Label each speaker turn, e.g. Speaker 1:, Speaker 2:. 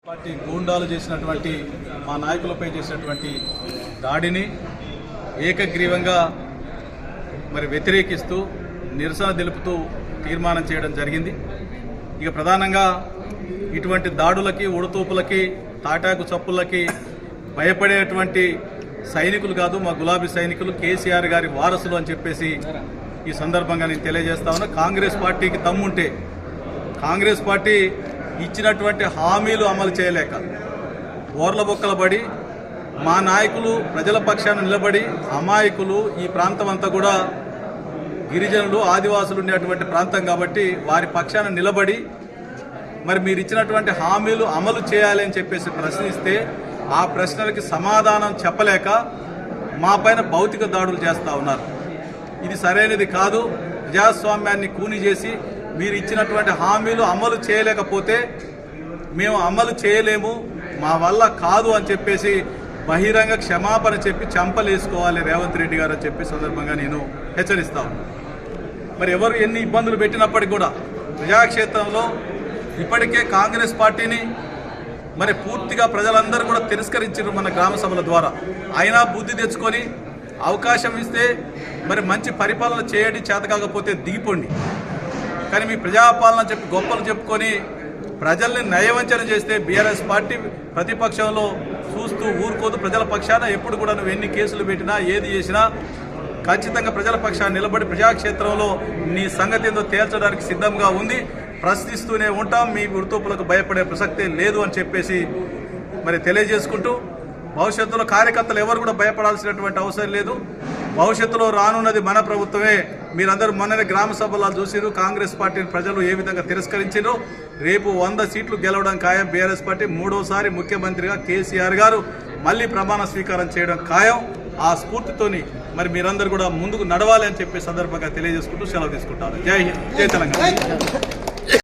Speaker 1: Party గూండాలు చేసినటువంటి మా నాయకులపై చేసినటువంటి దాడిని ఏకగ్రీవంగా వ్యతిరేకిస్తూ నిరసన తెలుపుతూ తీర్మానం చేయడం జరిగింది. ఇక ప్రధానంగా ఇటువంటి దాడులకి ఉడతూపులకి తాటాకు చప్పులకి భయపడేటువంటి సైనికులు కాదు మా గులాబీ సైనికులు, కేసీఆర్ గారి వారసులు అని చెప్పేసి ఈ సందర్భంగా నేను తెలియజేస్తా ఉన్నా. కాంగ్రెస్ పార్టీకి దమ్ముంటే కాంగ్రెస్ పార్టీ ఇచ్చినటువంటి హామీలు అమలు చేయలేక ఓర్ల బొక్కల పడి మా నాయకులు ప్రజల పక్షాన నిలబడి అమాయకులు ఈ ప్రాంతం అంతా కూడా గిరిజనులు ఆదివాసులు ఉండేటువంటి ప్రాంతం కాబట్టి వారి పక్షాన నిలబడి మీరు ఇచ్చినటువంటి హామీలు అమలు చేయాలి అని చెప్పేసి ప్రశ్నిస్తే ఆ ప్రశ్నలకి సమాధానం చెప్పలేక మా పైన భౌతిక దాడులు చేస్తూ ఉన్నారు. ఇది సరైనది కాదు. ప్రజాస్వామ్యాన్ని కూని చేసి మీరు ఇచ్చినటువంటి హామీలు అమలు చేయలేకపోతే మేము అమలు చేయలేము, మా వల్ల కాదు అని చెప్పేసి బహిరంగ క్షమాపణ చెప్పి చంపలేసుకోవాలి రేవంత్ రెడ్డి గారు అని చెప్పి సందర్భంగా నేను హెచ్చరిస్తాను. ఎవరు ఎన్ని ఇబ్బందులు పెట్టినప్పటికీ కూడా ప్రజాక్షేత్రంలో ఇప్పటికే కాంగ్రెస్ పార్టీని పూర్తిగా ప్రజలందరూ కూడా తిరస్కరించారు మన గ్రామ సభల ద్వారా. అయినా బుద్ధి తెచ్చుకొని అవకాశం ఇస్తే మంచి పరిపాలన చేయడం చేత కాకపోతే దిగిపోండి. కానీ మీ ప్రజాపాలన చెప్పి గొప్పలు చెప్పుకొని ప్రజల్ని నయవంచన చేస్తే బీఆర్ఎస్ పార్టీ ప్రతిపక్షంలో చూస్తూ ఊరుకోదు. ప్రజల పక్షాన ఎప్పుడు కూడా నువ్వు ఎన్ని కేసులు పెట్టినా ఏది చేసినా ఖచ్చితంగా ప్రజల పక్షాన్ని నిలబడి ప్రజాక్షేత్రంలో నీ సంగతి ఏందో తేల్చడానికి సిద్ధంగా ఉంది. ప్రశ్నిస్తూనే ఉంటాం. మీ ఉడతూపులకు భయపడే ప్రసక్తే లేదు అని చెప్పేసి తెలియజేసుకుంటూ భవిష్యత్తులో కార్యకర్తలు ఎవరు కూడా భయపడాల్సినటువంటి అవసరం లేదు. భవిష్యత్తులో రానున్నది మన ప్రభుత్వమే. మీరందరూ మొన్ననే గ్రామ సభల్లో చూసిరు కాంగ్రెస్ పార్టీని ప్రజలు ఏ విధంగా తిరస్కరించారో. రేపు 100 సీట్లు గెలవడం ఖాయం. బీఆర్ఎస్ పార్టీ 3వసారి ముఖ్యమంత్రిగా కేసీఆర్ గారు మళ్ళీ ప్రమాణ స్వీకారం చేయడం ఖాయం. ఆ స్ఫూర్తితోని మీరందరూ కూడా ముందుకు నడవాలి అని చెప్పే సందర్భంగా తెలియజేసుకుంటూ సెలవు తీసుకుంటారు. జై హింద్, జై తెలంగాణ.